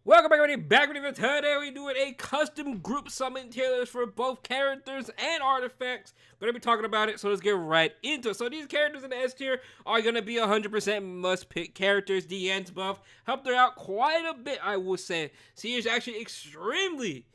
Welcome back, everybody. Back with you. Today we're doing a custom group summon tier list for both characters and artifacts. We're going to be talking about it, so let's get right into it. So these characters in the S tier are going to be 100% must-pick characters. Diane's buff helped her out quite a bit, I will say. She is actually extremely,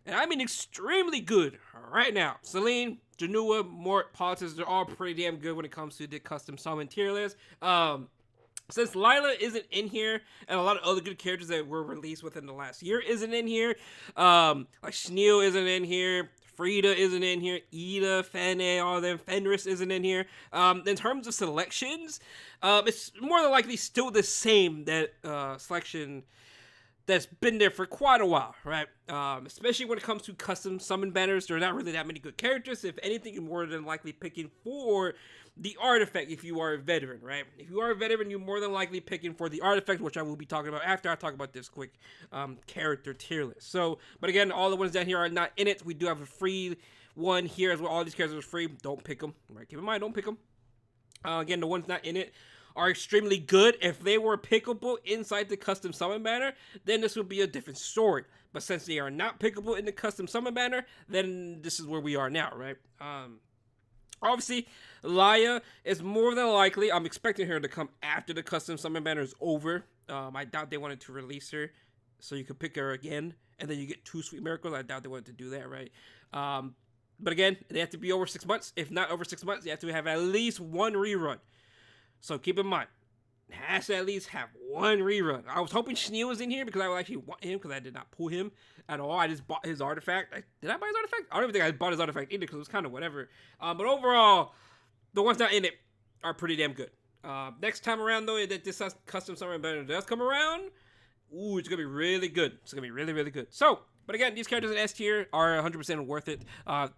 and I mean extremely good right now. Selene, Janua, Mort, Politics, they're all pretty damn good when it comes to the custom summon tier list. Since Lila isn't in here, and a lot of other good characters that were released within the last year isn't in here, like Schneel isn't in here, Frida isn't in here, Ida, Fane, all of them, Fenris isn't in here. In terms of selections, it's more than likely still the same that selection that's been there for quite a while, right? Especially when it comes to custom summon banners, there are not really that many good characters. If anything, you're more than likely picking for the artifact if you are a veteran, right? If you are a veteran, you're more than likely picking for the artifact, which I will be talking about after I talk about this quick character tier list. So, but again, all the ones down here are not in it. We do have a free one here as well. All these characters are free. Don't pick them, right? Keep in mind, don't pick them. Again, the ones not in it are extremely good. If they were pickable inside the custom summon banner, then this would be a different story. But since they are not pickable in the custom summon banner, then this is where we are now, right? Obviously, Laya is more than likely, I'm expecting her to come after the custom summon banner is over. I doubt they wanted to release her so you could pick her again, and then you get 2 Sweet Miracles. I doubt they wanted to do that, right? But again, they have to be over 6 months. If not over 6 months, you have to have at least 1 rerun. So keep in mind, it has to at least have 1 rerun. I was hoping Schneel was in here because I would actually want him because I did not pull him at all. I just bought his artifact. Did I buy his artifact? I don't even think I bought his artifact either because it was kind of whatever. But overall, the ones not in it are pretty damn good. Next time around, though, that this custom summon banner does come around, ooh, it's going to be really good. It's going to be really, really good. So, but again, these characters in S tier are 100% worth it.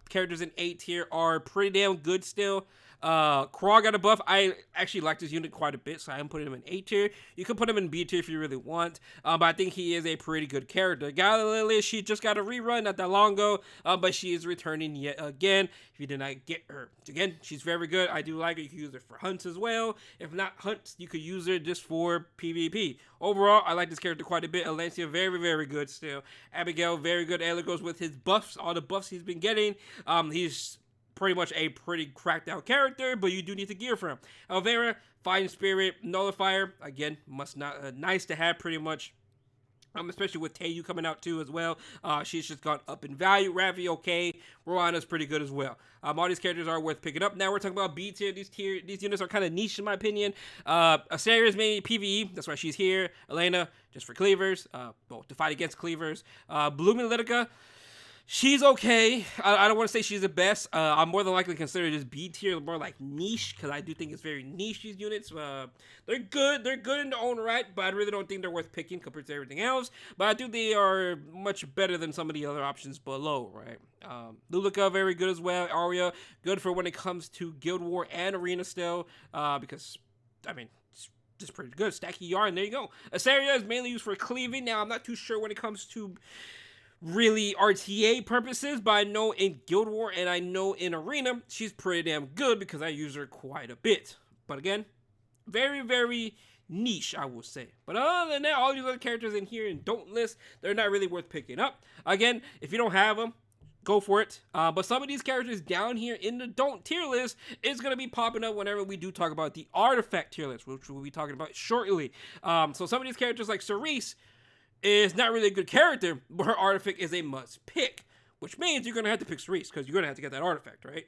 Characters in A tier are pretty damn good still. Krog got a buff. I actually like this unit quite a bit, so I'm putting him in A tier. You can put him in B tier if you really want, but I think he is a pretty good character. Galilea, she just got a rerun not that long ago, but she is returning yet again. If you did not get her, again, she's very good. I do like her. You can use her for hunts as well. If not hunts, you could use her just for PvP. Overall, I like this character quite a bit. Alencia, very, very good still. Abigail, very good. Ella goes with his buffs, all the buffs he's been getting. He's pretty much a pretty cracked out character, but you do need to gear for him. Elvira, Fighting Spirit, Nullifier, again, must not nice to have pretty much. Especially with Teiyu coming out too as well. She's just gone up in value. Ravi, okay. Roana's pretty good as well. All these characters are worth picking up. Now we're talking about B tier. These units are kind of niche in my opinion. Asaria's mainly PvE. That's why she's here. Elena, just for cleavers. Well, to fight against cleavers. Blooming Litica. She's okay. I don't want to say she's the best. I'm more than likely consider this B tier, more like niche, because I do think it's very niche, these units. They're good. They're good in their own right, but I really don't think they're worth picking compared to everything else. But I do think they are much better than some of the other options below, right? Lulika, very good as well. Arya, good for when it comes to Guild War and Arena still, because, I mean, just pretty good. Stacky Yarn, there you go. Asaria is mainly used for cleaving. Now, I'm not too sure when it comes to really RTA purposes, but I know in Guild War and I know in Arena, she's pretty damn good because I use her quite a bit. But again, very, very niche, I will say. But other than that, all these other characters in here in Don't list, they're not really worth picking up. Again, if you don't have them, go for it. But some of these characters down here in the Don't tier list is going to be popping up whenever we do talk about the Artifact tier list, which we'll be talking about shortly. So some of these characters like Cerise is not really a good character, but her artifact is a must pick, which means you're going to have to pick Cerise because you're going to have to get that artifact, right?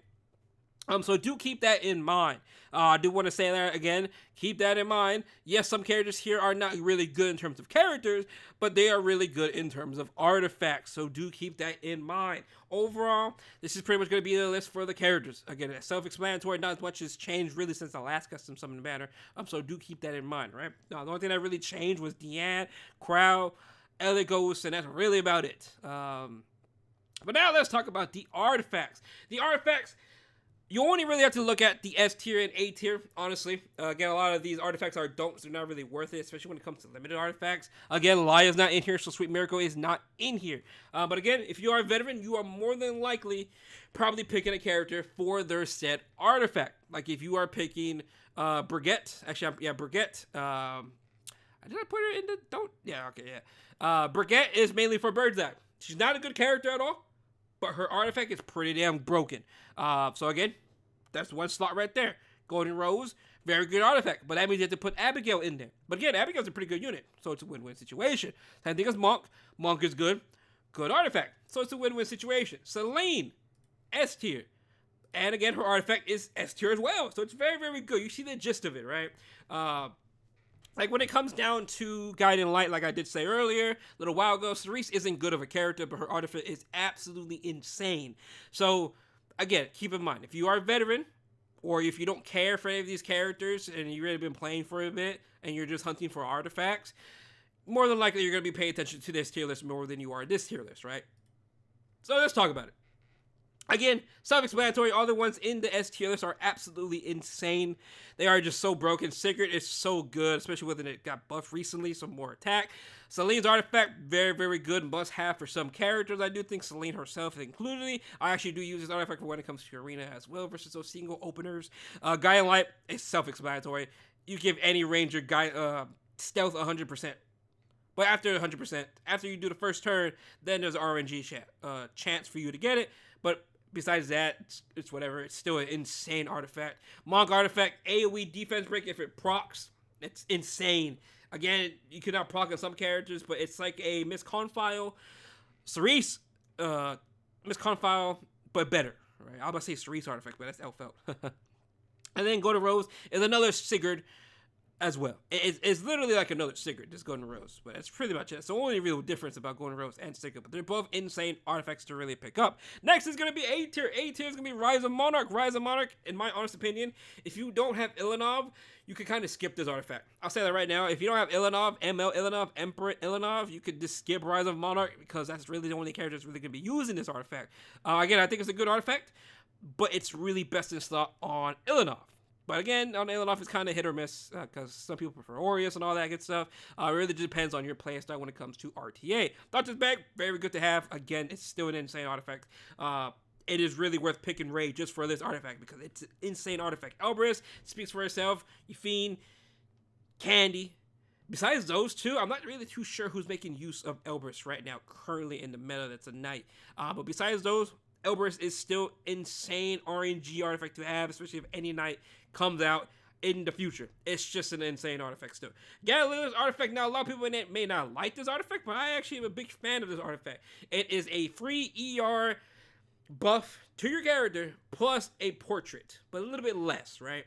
So do keep that in mind. I do want to say that again. Keep that in mind. Yes, some characters here are not really good in terms of characters, but they are really good in terms of artifacts. So do keep that in mind. Overall, this is pretty much going to be the list for the characters. Again, it's self-explanatory. Not as much has changed really since the last custom summon banner. So do keep that in mind, right? The only thing that really changed was Diane, Crow, Eligos, and that's really about it. But now let's talk about the artifacts. The artifacts, you only really have to look at the S tier and A tier, honestly. Again, a lot of these artifacts are don'ts. They're not really worth it, especially when it comes to limited artifacts. Again, Laya's not in here, so Sweet Miracle is not in here. But again, if you are a veteran, you are more than likely probably picking a character for their set artifact. Like if you are picking Brigitte, actually, yeah, Brigitte, Did I put her in the don't? Yeah, okay, yeah. Brigitte is mainly for Bird's Eye. She's not a good character at all, but her artifact is pretty damn broken. So again, that's one slot right there. Golden Rose, very good artifact, but that means you have to put Abigail in there. But again, Abigail's a pretty good unit, so it's a win-win situation. Same thing as Monk. Monk is good artifact, so it's a win-win situation. Selene, S tier. And again, her artifact is S tier as well. So it's very, very good. You see the gist of it, right? Like when it comes down to Guiding Light, like I did say earlier, a little while ago, Cerise isn't good of a character, but her artifact is absolutely insane. So again, keep in mind, if you are a veteran, or if you don't care for any of these characters, and you've really been playing for a bit, and you're just hunting for artifacts, more than likely you're going to be paying attention to this tier list more than you are this tier list, right? So let's talk about it. Again, self-explanatory, all the ones in the S tier list are absolutely insane. They are just so broken. Sigurd is so good, especially when it got buffed recently, some more attack. Selene's artifact, very, very good, must have for some characters. I do think Selene herself included. I actually do use this artifact for when it comes to Arena as well versus those single openers. Guiding Light is self-explanatory. You give any ranger stealth 100%. But after 100%, after you do the first turn, then there's an RNG chance for you to get it. But besides that, it's whatever. It's still an insane artifact. Monk artifact, AoE defense break if it procs. It's insane. Again, you cannot proc on some characters, but it's like a Miss Confile. Cerise, Miss Confile, but better. Right? I was about to say Cerise artifact, but that's Elfelt. And then Golden Rose is another Sigurd as well. It's literally like another Sigurd, just Golden Rose, but that's pretty much it. It's the only real difference about Golden Rose and Sigurd, but they're both insane artifacts to really pick up. Next is going to be A tier. A tier is going to be Rise of Monarch. Rise of Monarch, in my honest opinion, if you don't have Ilanov, you can kind of skip this artifact. I'll say that right now. If you don't have Ilanov, ML Ilanov, Emperor Ilanov, you could just skip Rise of Monarch because that's really the only character that's really going to be using this artifact. Again, I think it's a good artifact, but it's really best in slot on Ilanov. But again, on Ilanov, it's kind of hit or miss because some people prefer Aureus and all that good stuff. It really depends on your playstyle when it comes to RTA. Doctor's Bag, very good to have. Again, it's still an insane artifact. It is really worth picking Ray just for this artifact because it's an insane artifact. Elbrus speaks for herself. Yufine, Candy. Besides those two, I'm not really too sure who's making use of Elbrus right now, currently in the meta that's a knight. But besides those, Elbrus is still insane RNG artifact to have, especially if any knight comes out in the future. It's just an insane artifact still. Galileo's artifact, now a lot of people may not like this artifact, but I actually am a big fan of this artifact. It is a free ER buff to your character plus a portrait, but a little bit less, right?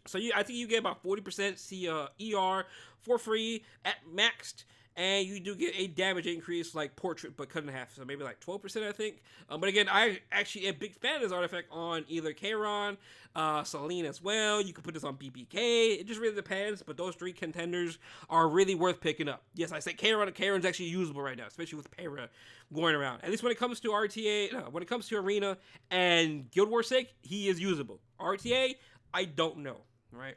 So I think you get about 40% ER for free at maxed, and you do get a damage increase like portrait, but cut in half, so maybe like 12%, I think. But again, I actually am a big fan of this artifact on either Kayron, Selene as well. You can put this on BBK. It just really depends, but those three contenders are really worth picking up. Yes, I say Kayron. Kayron's actually usable right now, especially with Para going around. At least when it comes to RTA, when it comes to Arena and Guild Wars sake, he is usable. RTA, I don't know, right?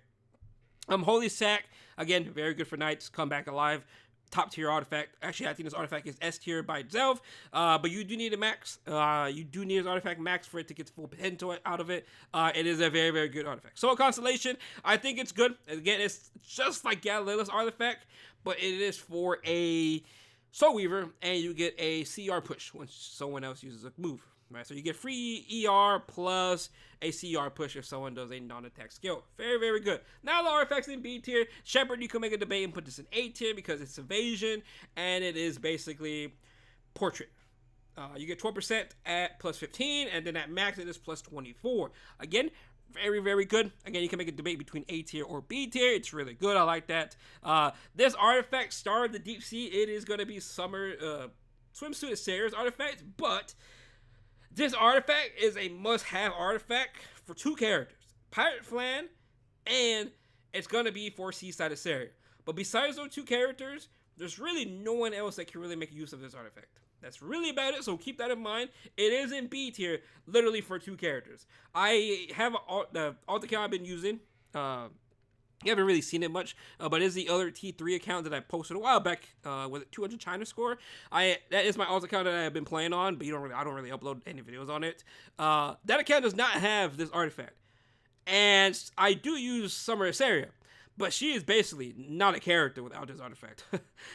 Holy Sack, again, very good for Knights. Come back alive. Top tier artifact. Actually, I think this artifact is S tier by itself, but you do need a max. You do need an artifact max for it to get full potential out of it. It is a very, very good artifact. Soul Constellation, I think it's good. Again, it's just like Galileo's artifact, but it is for a Soul Weaver, and you get a CR push when someone else uses a move. Right, so you get free ER plus a CR push if someone does a non-attack skill. Very, very good. Now the artifacts in B tier. Shepherd, you can make a debate and put this in A tier because it's evasion, and it is basically portrait. You get 12% at plus 15, and then at max it is plus 24. Again, very, very good. Again, you can make a debate between A tier or B tier. It's really good. I like that. This artifact, Star of the Deep Sea, it is going to be Summer Swimsuit Sarah's artifact, but this artifact is a must-have artifact for two characters, Pirate Flan, and it's going to be for Seaside Assyria. But besides those two characters, there's really no one else that can really make use of this artifact. That's really about it, so keep that in mind. It is in B tier, literally for two characters. I have the alt account I've been using. You haven't really seen it much, but it is the other T3 account that I posted a while back with 200 China score. That is my alt account that I have been playing on, but I don't really upload any videos on it. That account does not have this artifact, and I do use Summer Assyria. But she is basically not a character without this artifact.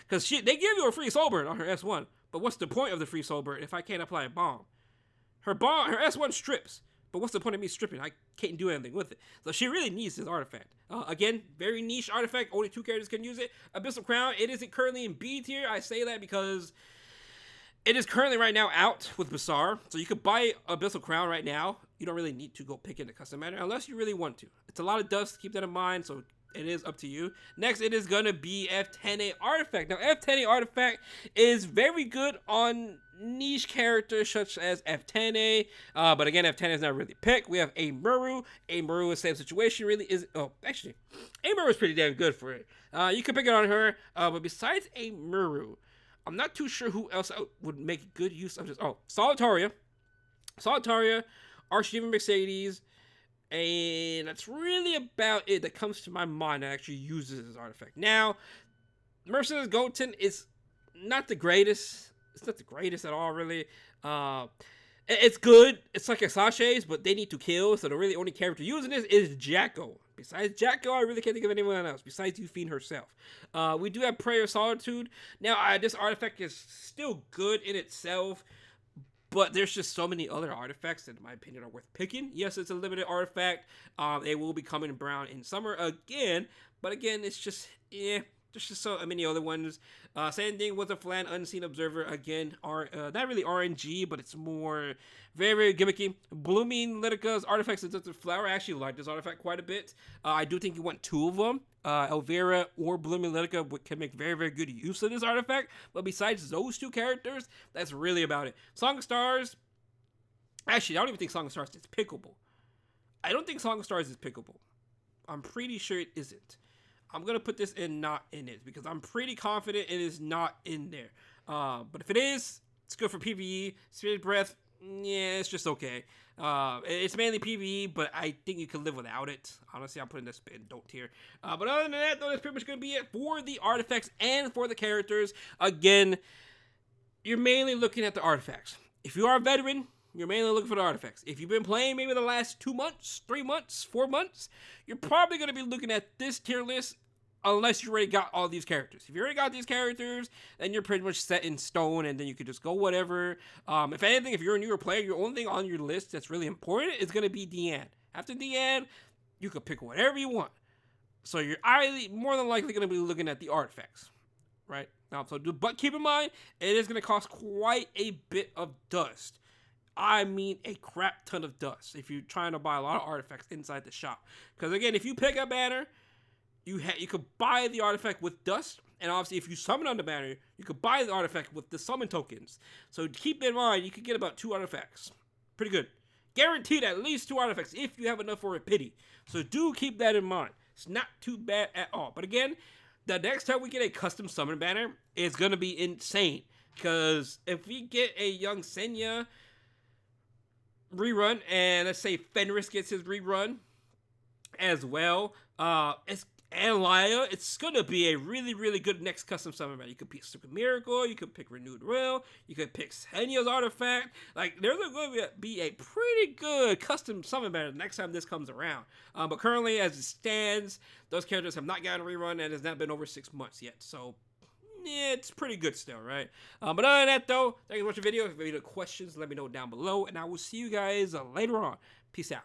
Because they give you a free soul burn on her S1. But what's the point of the free soul burn if I can't apply a bomb? Her S1 strips. But what's the point of me stripping? I can't do anything with it. So she really needs this artifact. Again, very niche artifact. Only 2 characters can use it. Abyssal Crown, it isn't currently in B tier. I say that because it is currently right now out with Bazaar. So you could buy Abyssal Crown right now. You don't really need to go pick in the custom banner unless you really want to. It's a lot of dust. Keep that in mind. So it is up to you. Next, it is going to be F10A Artifact. Now, F10A Artifact is very good on niche characters such as F10A. But again, F10A is not really picked. We have Amuro. Amuro is the same situation, really. Actually, Amuro is pretty damn good for it. You can pick it on her. But besides Amuro, I'm not too sure who else would make good use of this. Oh, Solitaria, Archdiva Mercedes, and that's really about it that comes to my mind that actually uses this artifact. Now, Mercedes Goten is not the greatest. It's not the greatest at all, really. It's good. It's like a Sasha's, but they need to kill, so the really only character using this is Jacko. Besides Jacko, I really can't think of anyone else besides Euphine herself. We do have Prayer of Solitude. Now, this artifact is still good in itself, but there's just so many other artifacts that, in my opinion, are worth picking. Yes, it's a limited artifact. It will be coming brown in summer again, but again, it's just, there's just so many other ones. Same thing with the Flan Unseen Observer. Again, not really RNG, but it's more very, very gimmicky. Blooming Litica's Artifacts of the Flower. I actually like this artifact quite a bit. I do think you want 2 of them. Elvira or Blooming Litica can make very, very good use of this artifact. But besides those 2 characters, that's really about it. Song of Stars. Actually, I don't even think Song of Stars is pickable. I don't think Song of Stars is pickable. I'm pretty sure it isn't. I'm going to put this in not in it because I'm pretty confident it is not in there. But if it is, it's good for PvE. Spirit Breath, yeah, it's just okay. It's mainly PvE, but I think you can live without it. Honestly, I'm putting this in don't tier. But other than that, though, that's pretty much going to be it for the artifacts and for the characters. Again, you're mainly looking at the artifacts. If you are a veteran, you're mainly looking for the artifacts. If you've been playing maybe the last 2 months, 3 months, 4 months, you're probably going to be looking at this tier list unless you already got all these characters. If you already got these characters, then you're pretty much set in stone, and then you could just go whatever. If anything, if you're a newer player, your only thing on your list that's really important is going to be Diane. After Diane, you could pick whatever you want. So you're more than likely going to be looking at the artifacts, right? But keep in mind, it is going to cost quite a bit of dust. I mean a crap ton of dust if you're trying to buy a lot of artifacts inside the shop. Because again, if you pick a banner, you could buy the artifact with dust, and obviously if you summon on the banner, you could buy the artifact with the summon tokens. So keep in mind, you could get about 2 artifacts. Pretty good. Guaranteed at least 2 artifacts if you have enough for a pity. So do keep that in mind. It's not too bad at all. But again, the next time we get a custom summon banner, it's going to be insane. Because if we get a young Senya rerun, and let's say Fenris gets his rerun as well, and Laya, it's gonna be a really, really good next custom summon banner. You could pick Super Miracle, you could pick Renewed Will, you could pick Senya's Artifact. Like, there's going to be a pretty good custom summon banner next time this comes around. But currently, as it stands, those characters have not gotten a rerun, and it's not been over 6 months yet. So, yeah, it's pretty good still, right? But other than that, though, thank you for watching the video. If you have any questions, let me know down below, and I will see you guys later on. Peace out.